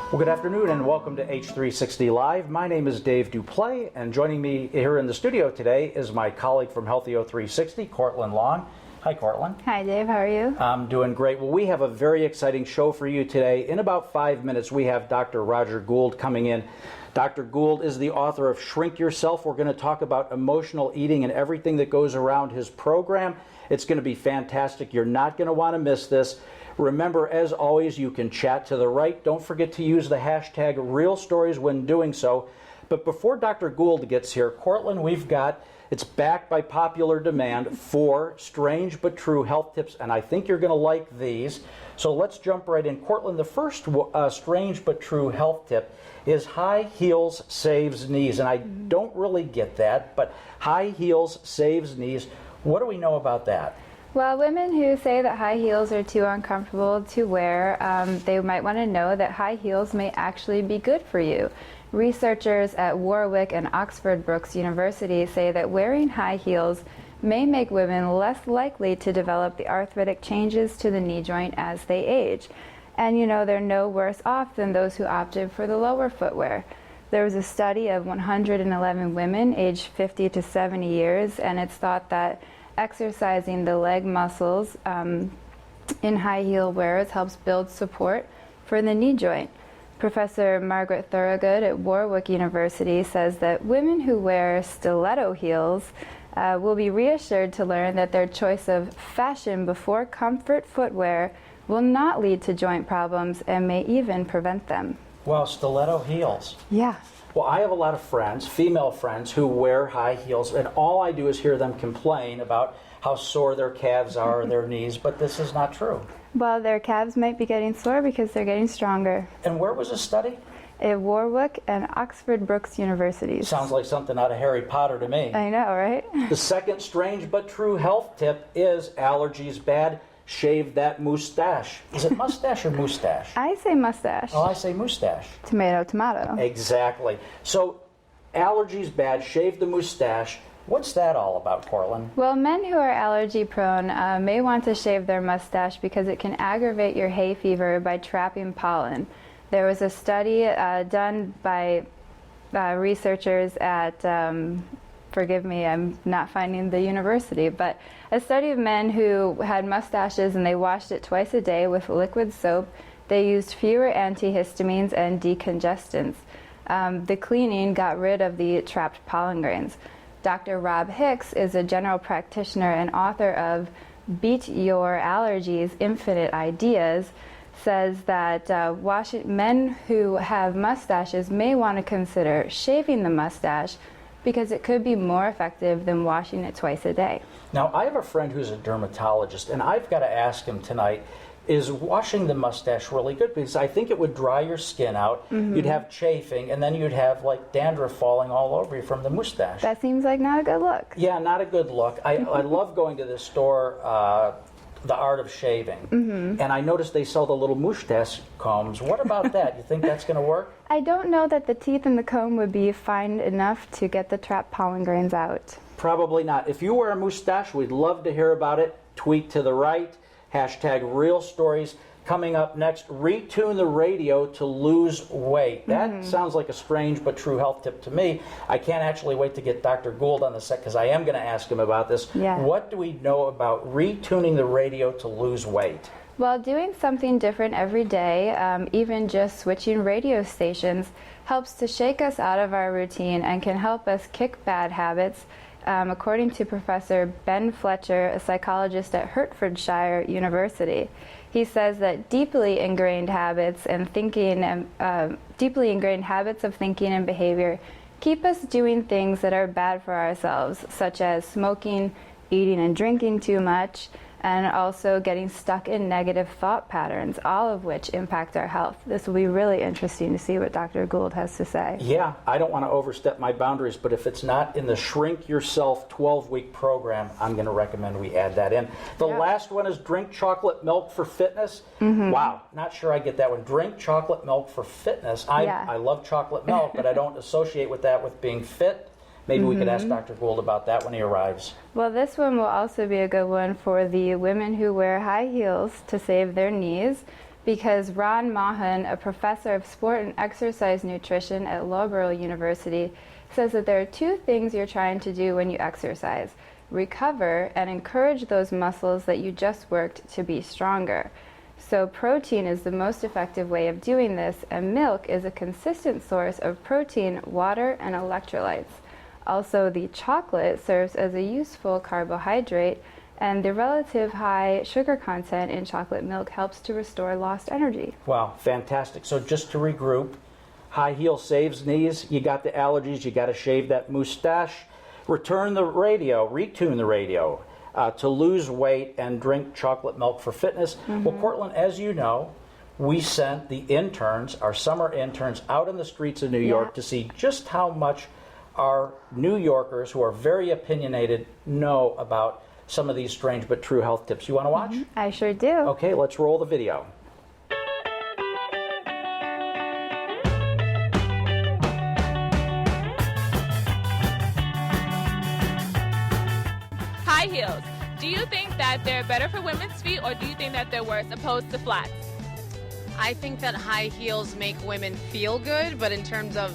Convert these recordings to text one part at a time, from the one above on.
Well, good afternoon and welcome to H360LIVE. My name is Dave Duplay, and joining me here in the studio today is my colleague from Healthio360, Courtland Long. Hi, Courtland. Hi, Dave. How are you? I'm doing great. Well, we have a very exciting show for you today. In about 5 minutes, we have Dr. Roger Gould coming in. Dr. Gould is the author of Shrink Yourself. We're going to talk about emotional eating and everything that goes around his program. It's going to be fantastic. You're not going to want to miss this. Remember, as always, you can chat to the right. Don't forget to use the hashtag RealStories when doing so. But before Dr. Gould gets here, Courtland, we've got, it's backed by popular demand, 4 strange but true health tips, and I think you're going to like these. So let's jump right in. Courtland, the first strange but true health tip is high heels saves knees. And I don't really get that, but high heels saves knees. What do we know about that? Well, women who say that high heels are too uncomfortable to wear, they might want to know that high heels may actually be good for you. Researchers at Warwick and Oxford Brookes University say that wearing high heels may make women less likely to develop the arthritic changes to the knee joint as they age. And you know, they're no worse off than those who opted for the lower footwear. There was a study of 111 women aged 50 to 70 years, and it's thought that exercising the leg muscles in high heel wearers helps build support for the knee joint. Professor Margaret Thorogood at Warwick University says that women who wear stiletto heels will be reassured to learn that their choice of fashion before comfort footwear will not lead to joint problems and may even prevent them. Well, stiletto heels. Yeah. Well, I have a lot of friends, female friends, who wear high heels, and all I do is hear them complain about how sore their calves are or their knees, but this is not true. Well, their calves might be getting sore because they're getting stronger. And where was this study? At Warwick and Oxford Brookes Universities. Sounds like something out of Harry Potter to me. I know, right? The second strange but true health tip is allergies bad. Shave that mustache. Is it mustache or mustache? I say mustache. Oh, I say mustache. Tomato, tomato. Exactly. So, allergies bad, shave the mustache. What's that all about, Courtland? Well, men who are allergy prone may want to shave their mustache because it can aggravate your hay fever by trapping pollen. There was a study done by researchers at forgive me, I'm not finding the university, but a study of men who had mustaches and they washed it twice a day with liquid soap. They used fewer antihistamines and decongestants. The cleaning got rid of the trapped pollen grains. Dr. Rob Hicks is a general practitioner and author of Beat Your Allergies, Infinite Ideas, says that men who have mustaches may want to consider shaving the mustache because it could be more effective than washing it twice a day. Now, I have a friend who's a dermatologist, and I've got to ask him tonight, is washing the mustache really good? Because I think it would dry your skin out, you'd have chafing, and then you'd have like dandruff falling all over you from the mustache. That seems like not a good look. Yeah, not a good look. I love going to this store, The Art of Shaving, and I noticed they sell the little mustache combs. What about that? You think that's going to work? I don't know that the teeth in the comb would be fine enough to get the trapped pollen grains out. Probably not. If you wear a mustache, we'd love to hear about it. Tweet to the right, hashtag RealStories. Coming up next, retune the radio to lose weight. That sounds like a strange but true health tip to me. I can't actually wait to get Dr. Gould on the set because I am going to ask him about this. Yeah. What do we know about retuning the radio to lose weight? Well, doing something different every day, even just switching radio stations, helps to shake us out of our routine and can help us kick bad habits. According to Professor Ben Fletcher, a psychologist at Hertfordshire University. He says that deeply ingrained habits of thinking and behavior keep us doing things that are bad for ourselves, such as smoking, eating and drinking too much, and also getting stuck in negative thought patterns, all of which impact our health. This will be really interesting to see what Dr. Gould has to say. Yeah, I don't want to overstep my boundaries, but if it's not in the Shrink Yourself 12-week program, I'm going to recommend we add that in. The last one is drink chocolate milk for fitness. Wow, not sure I get that one. Drink chocolate milk for fitness. I love chocolate milk, but I don't associate with that with being fit. Maybe we could ask Dr. Gould about that when he arrives. Well, this one will also be a good one for the women who wear high heels to save their knees, because Ron Mahan, a professor of sport and exercise nutrition at Loughborough University, says that there are two things you're trying to do when you exercise: recover and encourage those muscles that you just worked to be stronger. So protein is the most effective way of doing this, and milk is a consistent source of protein, water, and electrolytes. Also, the chocolate serves as a useful carbohydrate, and the relative high sugar content in chocolate milk helps to restore lost energy. Wow, fantastic. So just to regroup, high heel saves knees, you got the allergies, you got to shave that mustache, retune the radio, to lose weight, and drink chocolate milk for fitness. Well, Cortland, as you know, we sent the interns, our summer interns, out in the streets of New York to see just how much our New Yorkers, who are very opinionated, know about some of these strange but true health tips. You want to watch? I sure do. Okay, let's roll the video. High heels. Do you think that they're better for women's feet, or do you think that they're worse opposed to flats? I think that high heels make women feel good, but in terms of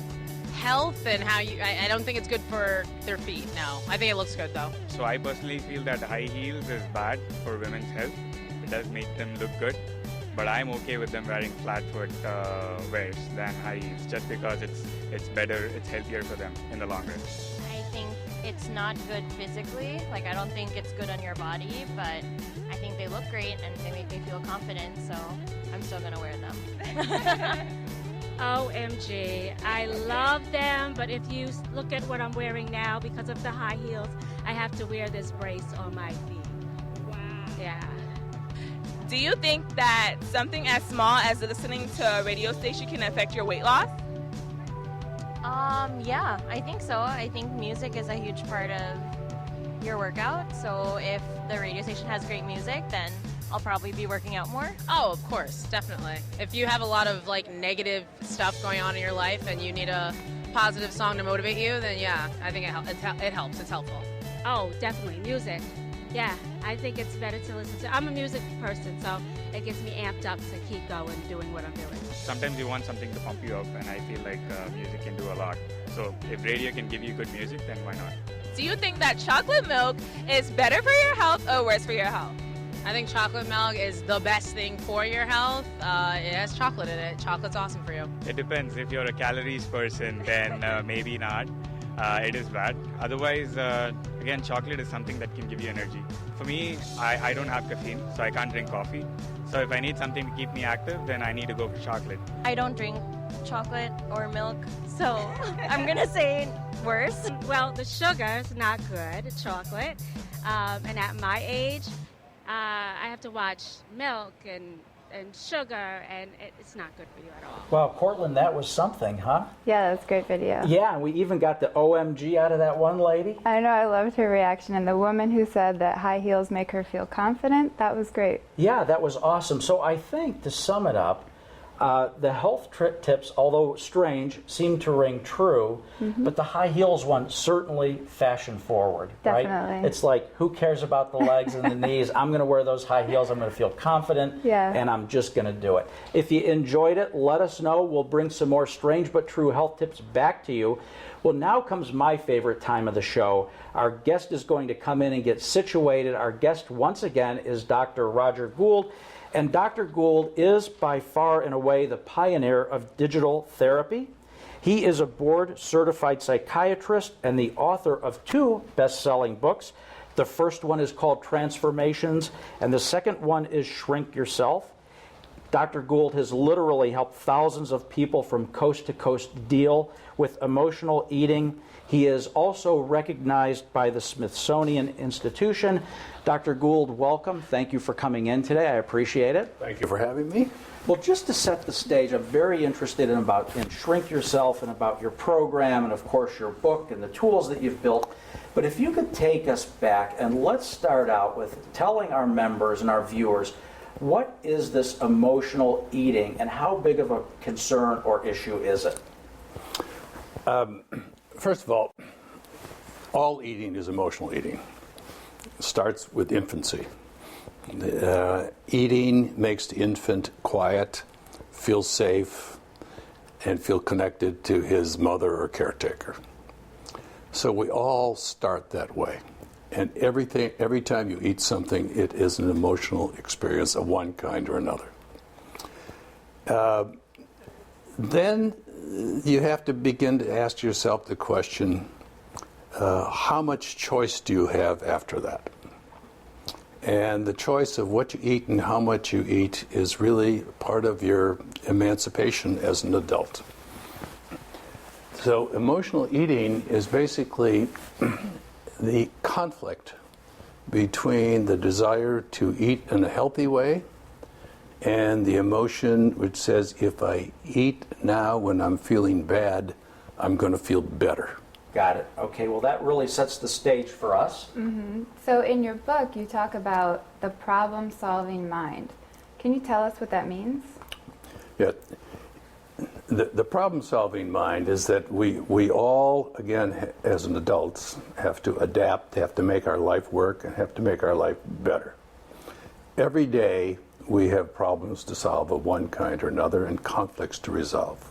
health and how I don't think it's good for their feet. No, I think it looks good though. So I personally feel that high heels is bad for women's health. It does make them look good, but I'm okay with them wearing flat foot wears than high heels, just because it's better, it's healthier for them in the long run. I think it's not good physically. Like, I don't think it's good on your body, but I think they look great and they make me feel confident, so I'm still gonna wear them. OMG, I love them, but if you look at what I'm wearing now, because of the high heels, I have to wear this brace on my feet. Wow. Yeah. Do you think that something as small as listening to a radio station can affect your weight loss? Yeah, I think so. I think music is a huge part of your workout, so if the radio station has great music, then I'll probably be working out more. Oh, of course, definitely. If you have a lot of like negative stuff going on in your life and you need a positive song to motivate you, then yeah, I think it helps. It's helpful. Oh, definitely, music. Yeah, I think it's better to listen to. I'm a music person, so it gets me amped up to keep going, doing what I'm doing. Sometimes you want something to pump you up, and I feel like music can do a lot. So if radio can give you good music, then why not? Do you think that chocolate milk is better for your health or worse for your health? I think chocolate milk is the best thing for your health. It has chocolate in it. Chocolate's awesome for you. It depends. If you're a calories person, then maybe not. It is bad. Otherwise, again, chocolate is something that can give you energy. For me, I don't have caffeine, so I can't drink coffee. So if I need something to keep me active, then I need to go for chocolate. I don't drink chocolate or milk, so I'm gonna say worse. Well, the sugar's not good, chocolate. And at my age, I have to watch milk and sugar, and it's not good for you at all. Well, Cortland, that was something, huh? Yeah, that's a great video. Yeah, and we even got the OMG out of that one lady. I know, I loved her reaction, and the woman who said that high heels make her feel confident, that was great. Yeah, that was awesome. So I think, to sum it up, the health tips, although strange, seem to ring true, but the high heels one certainly fashion forward, right? Definitely. It's like, who cares about the legs and the knees? I'm going to wear those high heels. I'm going to feel confident, and I'm just going to do it. If you enjoyed it, let us know. We'll bring some more strange but true health tips back to you. Well, now comes my favorite time of the show. Our guest is going to come in and get situated. Our guest, once again, is Dr. Roger Gould. And Dr. Gould is by far and away the pioneer of digital therapy. He is a board-certified psychiatrist and the author of 2 best-selling books. The first one is called Transformations, and the second one is Shrink Yourself. Dr. Gould has literally helped thousands of people from coast to coast deal with emotional eating. He is also recognized by the Smithsonian Institution. Dr. Gould, welcome. Thank you for coming in today. I appreciate it. Thank you for having me. Well, just to set the stage, I'm very interested in Shrink Yourself and about your program and, of course, your book and the tools that you've built. But if you could take us back, and let's start out with telling our members and our viewers, what is this emotional eating and how big of a concern or issue is it? First of all eating is emotional eating. It starts with infancy. Eating makes the infant quiet, feel safe, and feel connected to his mother or caretaker. So we all start that way. And every time you eat something, it is an emotional experience of one kind or another. Then you have to begin to ask yourself the question, how much choice do you have after that? And the choice of what you eat and how much you eat is really part of your emancipation as an adult. So emotional eating is basically the conflict between the desire to eat in a healthy way and the emotion which says, if I eat now when I'm feeling bad, I'm going to feel better. Got it. Okay, well, that really sets the stage for us. Mm-hmm. So in your book, you talk about the problem-solving mind. Can you tell us what that means? Yeah. The problem-solving mind is that we all, again, as an adults, have to adapt, have to make our life work, and have to make our life better. Every day, we have problems to solve of one kind or another and conflicts to resolve.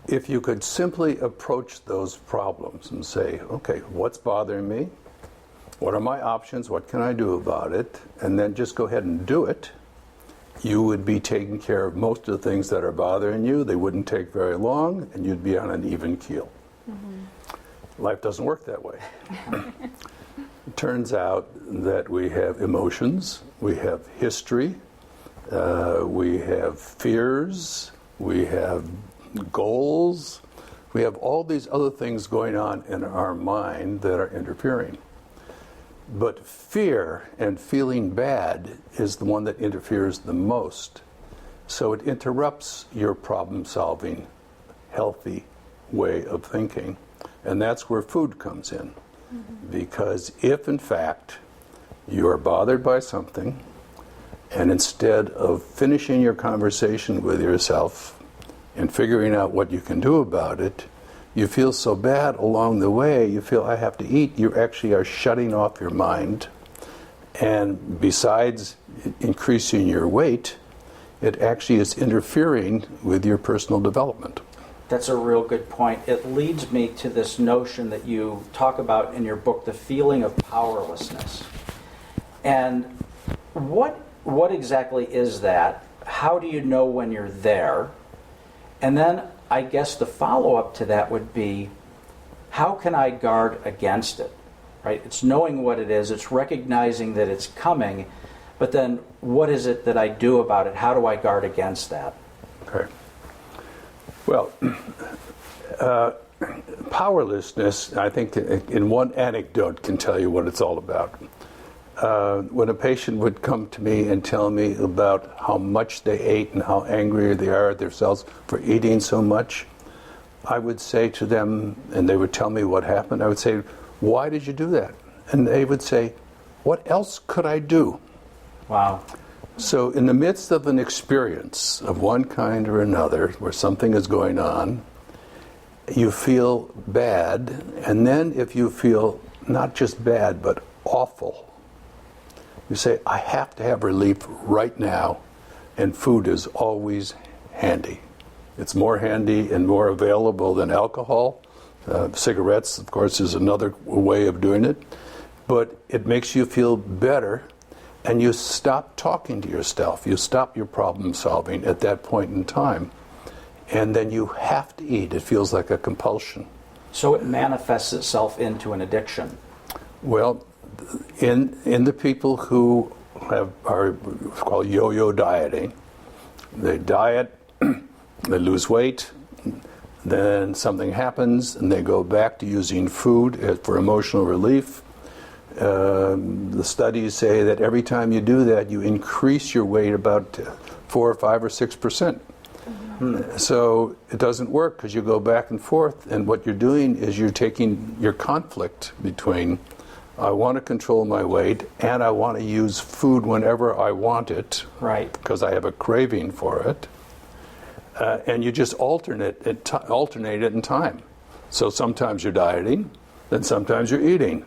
If you could simply approach those problems and say, okay, what's bothering me? What are my options? What can I do about it? And then just go ahead and do it. You would be taking care of most of the things that are bothering you. They wouldn't take very long, and you'd be on an even keel. Mm-hmm. Life doesn't work that way. It turns out that we have emotions, we have history, we have fears, we have goals, we have all these other things going on in our mind that are interfering. But fear and feeling bad is the one that interferes the most. So it interrupts your problem-solving, healthy way of thinking. And that's where food comes in. Mm-hmm. Because if, in fact, you are bothered by something, and instead of finishing your conversation with yourself and figuring out what you can do about it, you feel so bad along the way, you feel, I have to eat. You actually are shutting off your mind. And besides increasing your weight, it actually is interfering with your personal development. That's a real good point. It leads me to this notion that you talk about in your book, the feeling of powerlessness. And what exactly is that? How do you know when you're there? And then I guess the follow-up to that would be, how can I guard against it? Right? It's knowing what it is, it's recognizing that it's coming, but then what is it that I do about it? How do I guard against that? Okay. Well, powerlessness, I think, in one anecdote can tell you what it's all about. When a patient would come to me and tell me about how much they ate and how angry they are at themselves for eating so much, I would say to them, and they would tell me what happened, I would say, why did you do that? And they would say, what else could I do? Wow. So in the midst of an experience of one kind or another, where something is going on, you feel bad, and then if you feel not just bad, but awful, you say, I have to have relief right now, and food is always handy. It's more handy and more available than alcohol. Cigarettes, of course, is another way of doing it. But it makes you feel better, and you stop talking to yourself. You stop your problem solving at that point in time. And then you have to eat. It feels like a compulsion. So it manifests itself into an addiction. Well, in the people who are called yo-yo dieting, they diet, they lose weight, then something happens, and they go back to using food for emotional relief. The studies say that every time you do that, you increase your weight about 4 or 5 or 6%. Mm-hmm. So it doesn't work because you go back and forth, and what you're doing is you're taking your conflict between I want to control my weight and I want to use food whenever I want it, right? Because I have a craving for it, and you just alternate it in time. So sometimes you're dieting, then sometimes you're eating.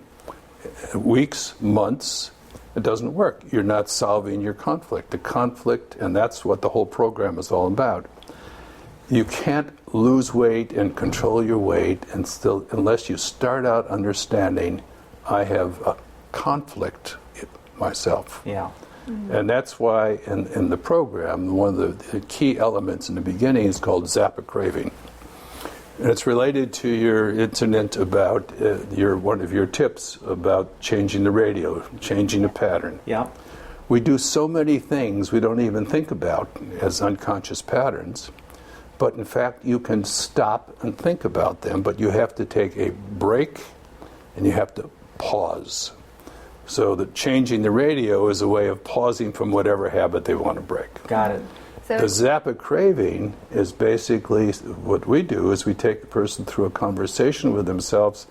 Weeks, months, it doesn't work. You're not solving your conflict. The conflict, and that's what the whole program is all about. You can't lose weight and control your weight unless you start out understanding I have a conflict myself. Yeah. And that's why in the program, one of the key elements in the beginning is called Zappa craving. And it's related to your incident about one of your tips about changing the radio, changing the pattern. Yeah. We do so many things we don't even think about as unconscious patterns, but in fact you can stop and think about them, but you have to take a break and you have to pause. So that changing the radio is a way of pausing from whatever habit they want to break. Got it. The Zappa craving is basically what we do is we take the person through a conversation with themselves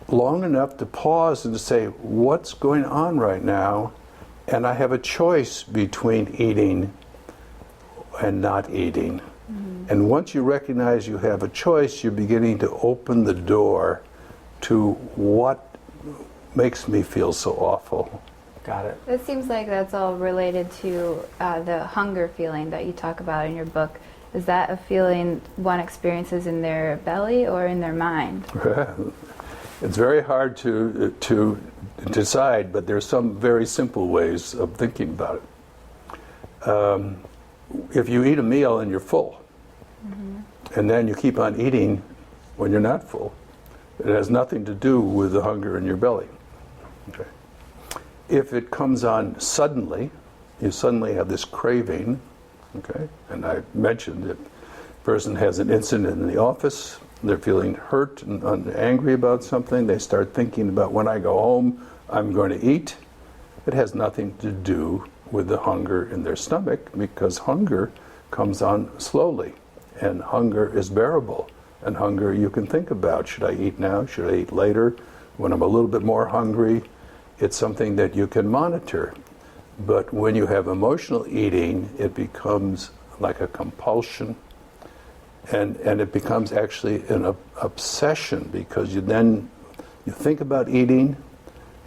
long enough to pause and to say, what's going on right now? And I have a choice between eating and not eating. Mm-hmm. And once you recognize you have a choice, you're beginning to open the door to what makes me feel so awful. Got it. It seems like that's all related to the hunger feeling that you talk about in your book. Is that a feeling one experiences in their belly or in their mind? It's very hard to decide, but there's some very simple ways of thinking about it. If you eat a meal and you're full, mm-hmm. and then you keep on eating when you're not full, it has nothing to do with the hunger in your belly. Okay. If it comes on suddenly, you suddenly have this craving, okay? And I mentioned that a person has an incident in the office, they're feeling hurt and angry about something, they start thinking about when I go home, I'm going to eat. It has nothing to do with the hunger in their stomach, because hunger comes on slowly, and hunger is bearable. And hunger you can think about. Should I eat now? Should I eat later? When I'm a little bit more hungry, it's something that you can monitor. But when you have emotional eating, it becomes like a compulsion, and it becomes actually an obsession, because you think about eating,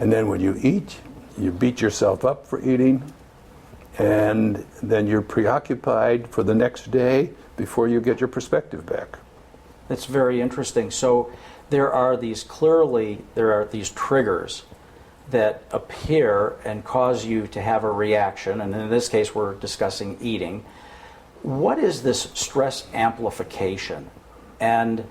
and then when you eat, you beat yourself up for eating, and then you're preoccupied for the next day before you get your perspective back. That's very interesting. So there are these triggers that appear and cause you to have a reaction, and in this case we're discussing eating. What is this stress amplification? And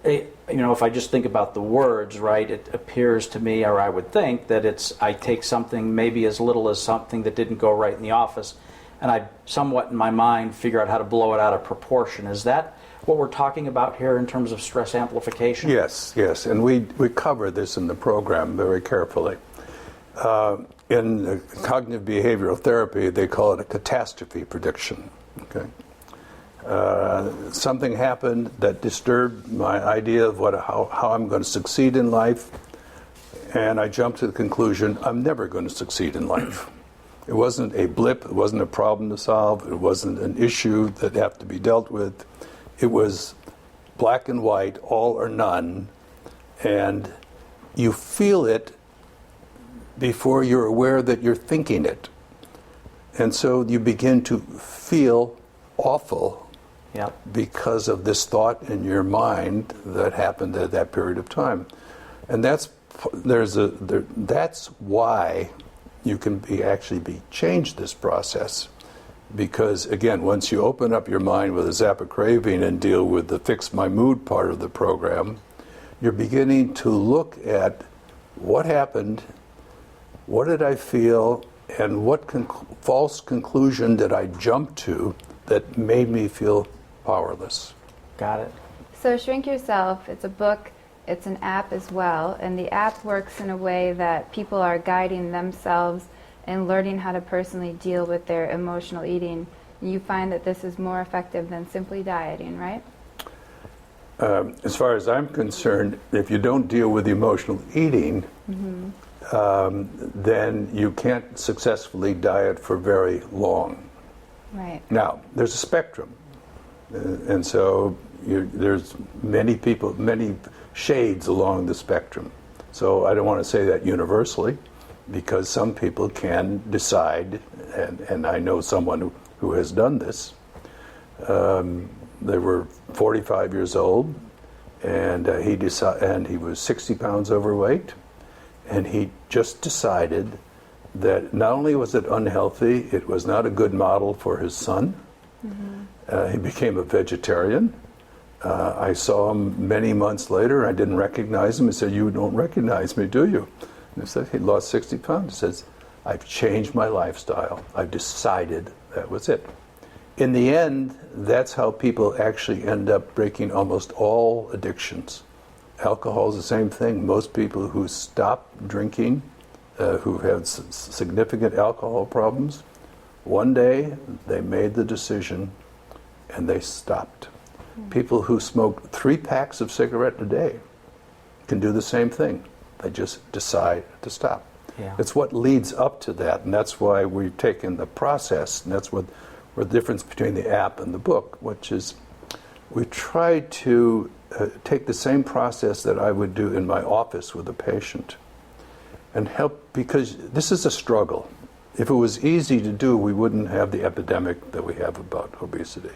if I just think about the words, right, it appears to me, or I would think, that I take something maybe as little as something that didn't go right in the office, and I somewhat in my mind figure out how to blow it out of proportion. Is that what we're talking about here in terms of stress amplification? Yes, and we cover this in the program very carefully. In cognitive behavioral therapy, they call it a catastrophe prediction. Okay, something happened that disturbed my idea of how I'm going to succeed in life, and I jumped to the conclusion I'm never going to succeed in life. It wasn't a blip, it wasn't a problem to solve, it wasn't an issue that had to be dealt with. It was black and white, all or none, and you feel it before you're aware that you're thinking it. And so you begin to feel awful because of this thought in your mind that happened at that period of time. And that's why you can change this process. Because again, once you open up your mind with a Zappa craving and deal with the fix my mood part of the program, you're beginning to look at what happened, what did I feel, and what false conclusion did I jump to that made me feel powerless. Got it. So Shrink Yourself, it's a book, it's an app as well, and the app works in a way that people are guiding themselves and learning how to personally deal with their emotional eating. You find that this is more effective than simply dieting, right? As far as I'm concerned, if you don't deal with emotional eating, then you can't successfully diet for very long. Right. Now, there's a spectrum. And so there's many people, many shades along the spectrum. So I don't want to say that universally, because some people can decide, and I know someone who has done this. They were 45 years old, and he was 60 pounds overweight, and he just decided that not only was it unhealthy, it was not a good model for his son. He became a vegetarian. I saw him many months later. I didn't recognize him. He said, "You don't recognize me, do you?" And I said, he lost 60 pounds. He says, "I've changed my lifestyle. I've decided that was it." In the end, that's how people actually end up breaking almost all addictions. Alcohol is the same thing. Most people who stop drinking, who have significant alcohol problems, one day they made the decision and they stopped. People who smoke 3 packs of cigarette a day can do the same thing. They just decide to stop. Yeah. It's what leads up to that, and that's why we've taken the process, and that's what the difference between the app and the book, which is we try to take the same process that I would do in my office with a patient and help, because this is a struggle. If it was easy to do, we wouldn't have the epidemic that we have about obesity.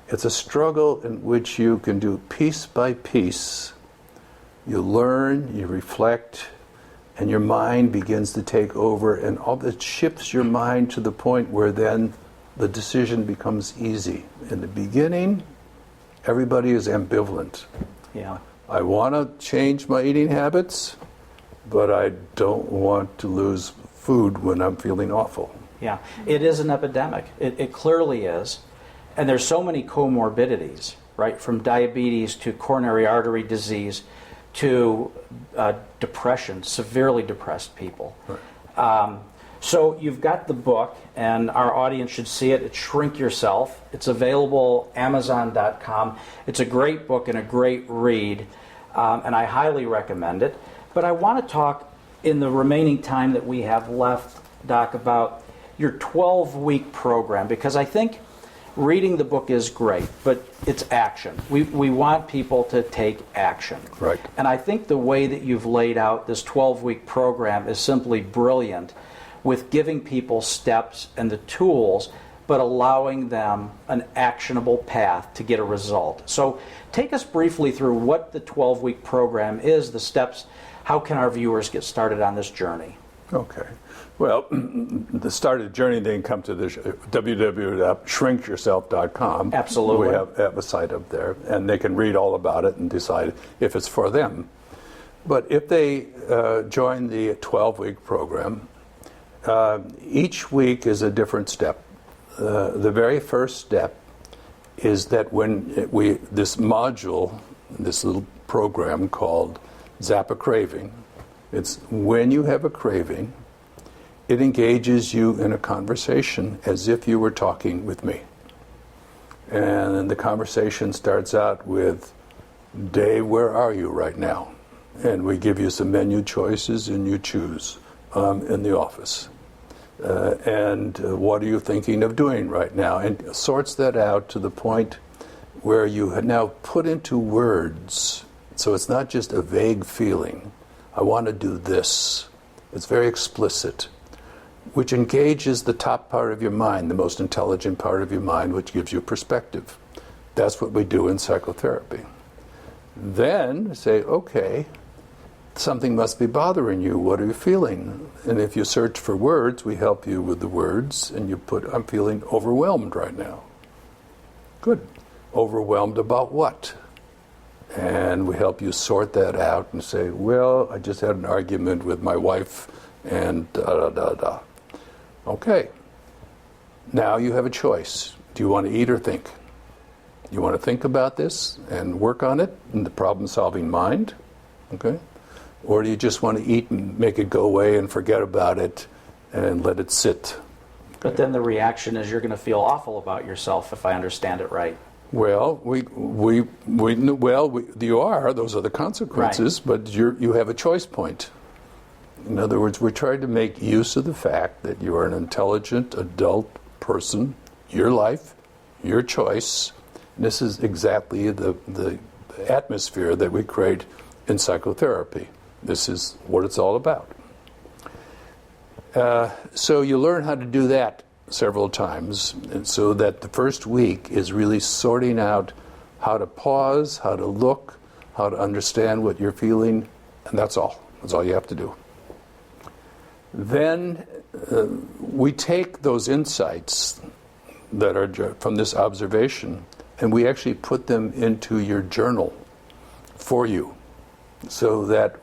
It's a struggle in which you can do piece by piece. You learn, you reflect, and your mind begins to take over, and all that shifts your mind to the point where then the decision becomes easy. In the beginning, everybody is ambivalent. Yeah. I want to change my eating habits, but I don't want to lose food when I'm feeling awful. Yeah, it is an epidemic. It clearly is. And there's so many comorbidities, right? From diabetes to coronary artery disease to depression, severely depressed people. Right. So you've got the book, and our audience should see it. It's Shrink Yourself. It's available Amazon.com. It's a great book and a great read, and I highly recommend it. But I want to talk in the remaining time that we have left, Doc, about your 12-week program, because I think reading the book is great, but it's action. We want people to take action. Right. And I think the way that you've laid out this 12-week program is simply brilliant, with giving people steps and the tools, but allowing them an actionable path to get a result. So take us briefly through what the 12-week program is, the steps. How can our viewers get started on this journey? Okay. Well, the start of the journey, they can come to the www.shrinkyourself.com. Absolutely. We have a site up there, and they can read all about it and decide if it's for them. But if they join the 12-week program, each week is a different step. The very first step is that when this module, this little program called Zap a Craving, it's when you have a craving, it engages you in a conversation as if you were talking with me. And the conversation starts out with, "Dave, where are you right now?" And we give you some menu choices and you choose. In the office. And what are you thinking of doing right now? And sorts that out to the point where you have now put into words. So it's not just a vague feeling. I want to do this. It's very explicit, which engages the top part of your mind, the most intelligent part of your mind, which gives you perspective. That's what we do in psychotherapy. Then say, okay, something must be bothering you. What are you feeling? And if you search for words, we help you with the words, and you put, "I'm feeling overwhelmed right now." Good. Overwhelmed about what? And we help you sort that out and say, "Well, I just had an argument with my wife and da-da-da-da." Okay. Now you have a choice. Do you want to eat or think? You want to think about this and work on it in the problem-solving mind? Okay. Or do you just want to eat and make it go away and forget about it and let it sit? But then the reaction is you're going to feel awful about yourself, if I understand it right. Well, you are. Those are the consequences. Right. But you have a choice point. In other words, we're trying to make use of the fact that you are an intelligent adult person, your life, your choice. And this is exactly the atmosphere that we create in psychotherapy. This is what it's all about. So you learn how to do that several times, and so that the first week is really sorting out how to pause, how to look, how to understand what you're feeling, and that's all. That's all you have to do. Then we take those insights that are from this observation, and we actually put them into your journal for you, so that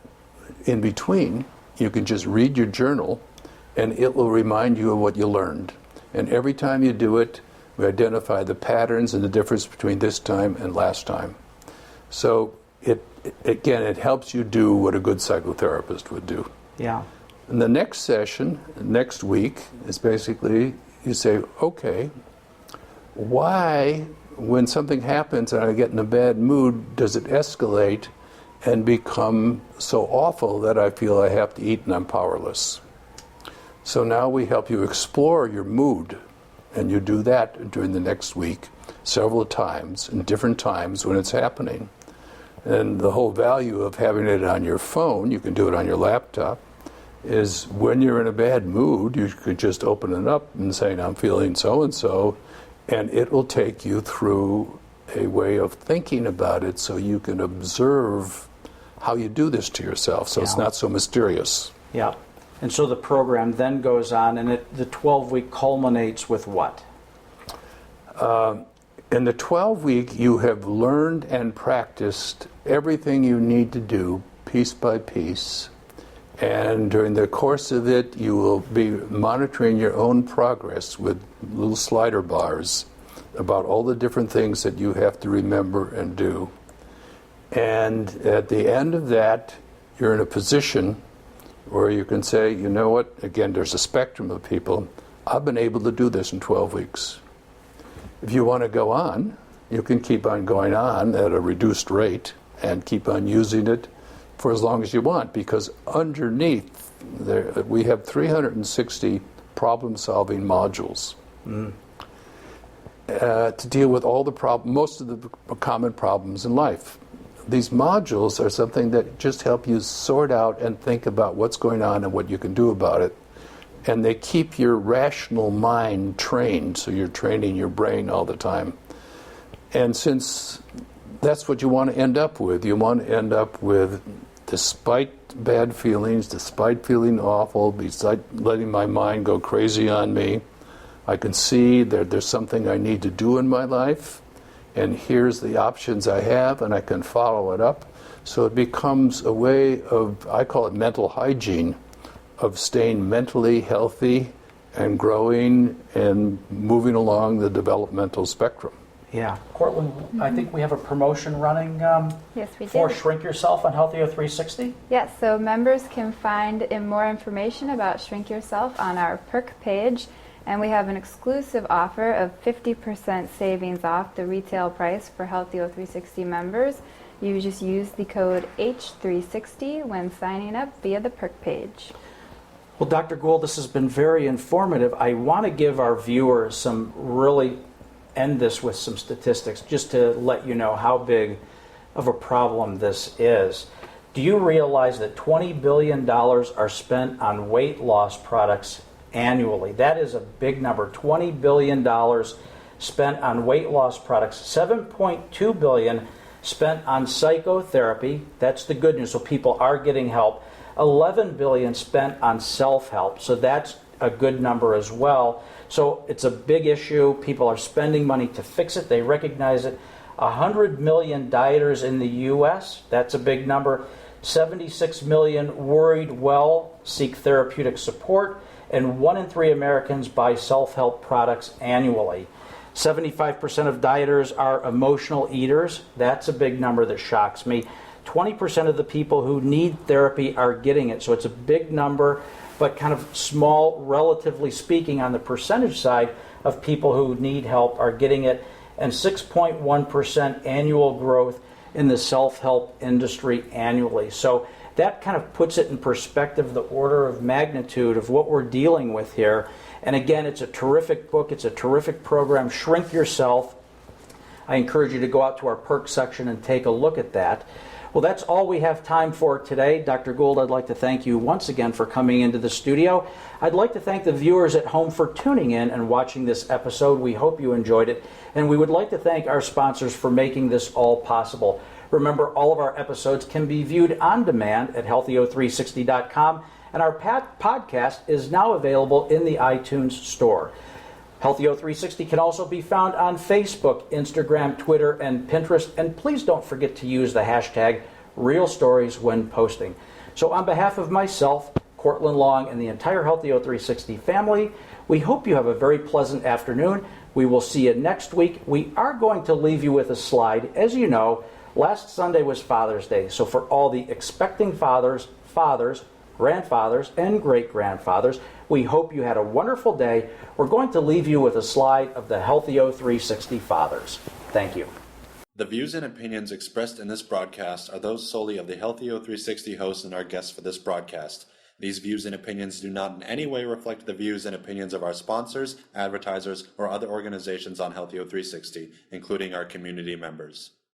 in between you can just read your journal and it will remind you of what you learned. And every time you do it, we identify the patterns and the difference between this time and last time. So it helps you do what a good psychotherapist would do. Yeah. And the next session, next week, is basically you say, okay, why, when something happens and I get in a bad mood, does it escalate and become so awful that I feel I have to eat and I'm powerless? So now we help you explore your mood, and you do that during the next week several times, in different times when it's happening. And the whole value of having it on your phone, you can do it on your laptop, is when you're in a bad mood, you could just open it up and say, I'm feeling so-and-so, and it will take you through a way of thinking about it so you can observe how you do this to yourself, so it's not so mysterious. Yeah. And so the program then goes on, and the 12-week culminates with what? In the 12-week, you have learned and practiced everything you need to do piece by piece. And during the course of it, you will be monitoring your own progress with little slider bars about all the different things that you have to remember and do. And at the end of that, you're in a position where you can say, you know what, again, there's a spectrum of people. I've been able to do this in 12 weeks. If you want to go on, you can keep on going on at a reduced rate and keep on using it for as long as you want, because underneath there, we have 360 problem-solving modules to deal with all the most of the common problems in life. These modules are something that just help you sort out and think about what's going on and what you can do about it. And they keep your rational mind trained, so you're training your brain all the time. And since that's what you want to end up with, you want to end up with, despite bad feelings, despite feeling awful, despite letting my mind go crazy on me, I can see that there's something I need to do in my life, and here's the options I have, and I can follow it up. So it becomes a way of, I call it mental hygiene, of staying mentally healthy and growing and moving along the developmental spectrum. Yeah. Cortland, I think we have a promotion running Yes, we for do. Shrink Yourself on Healthier 360. Yes, so members can find more information about Shrink Yourself on our perk page, and we have an exclusive offer of 50% savings off the retail price for Healthier 360 members. You just use the code H360 when signing up via the perk page. Well, Dr. Gould, this has been very informative. I want to give our viewers end this with some statistics, just to let you know how big of a problem this is. Do you realize that $20 billion are spent on weight loss products annually? That is a big number. $20 billion spent on weight loss products. $7.2 billion spent on psychotherapy. That's the good news. So people are getting help. $11 billion spent on self-help. So that's a good number as well. So it's a big issue. People are spending money to fix it. They recognize it. 100 million dieters in the U.S. That's a big number. 76 million worried well seek therapeutic support. And 1 in 3 Americans buy self-help products annually. 75% of dieters are emotional eaters. That's a big number that shocks me. 20% of the people who need therapy are getting it. So it's a big number, but kind of small, relatively speaking, on the percentage side of people who need help are getting it. And 6.1% annual growth in the self-help industry annually. So that kind of puts it in perspective, the order of magnitude of what we're dealing with here. And again, it's a terrific book. It's a terrific program. Shrink Yourself. I encourage you to go out to our perk section and take a look at that. Well, that's all we have time for today. Dr. Gould, I'd like to thank you once again for coming into the studio. I'd like to thank the viewers at home for tuning in and watching this episode. We hope you enjoyed it. And we would like to thank our sponsors for making this all possible. Remember, all of our episodes can be viewed on demand at healthyo360.com, and our podcast is now available in the iTunes Store. Healthyo360 can also be found on Facebook, Instagram, Twitter, and Pinterest. And please don't forget to use the hashtag #RealStories when posting. So on behalf of myself, Cortland Long, and the entire Healthyo360 family, we hope you have a very pleasant afternoon. We will see you next week. We are going to leave you with a slide. As you know, last Sunday was Father's Day. So for all the expecting fathers, grandfathers, and great-grandfathers, we hope you had a wonderful day. We're going to leave you with a slide of the Healthyo360 fathers. Thank you. The views and opinions expressed in this broadcast are those solely of the Healthyo360 hosts and our guests for this broadcast. These views and opinions do not in any way reflect the views and opinions of our sponsors, advertisers, or other organizations on Healthyo360, including our community members.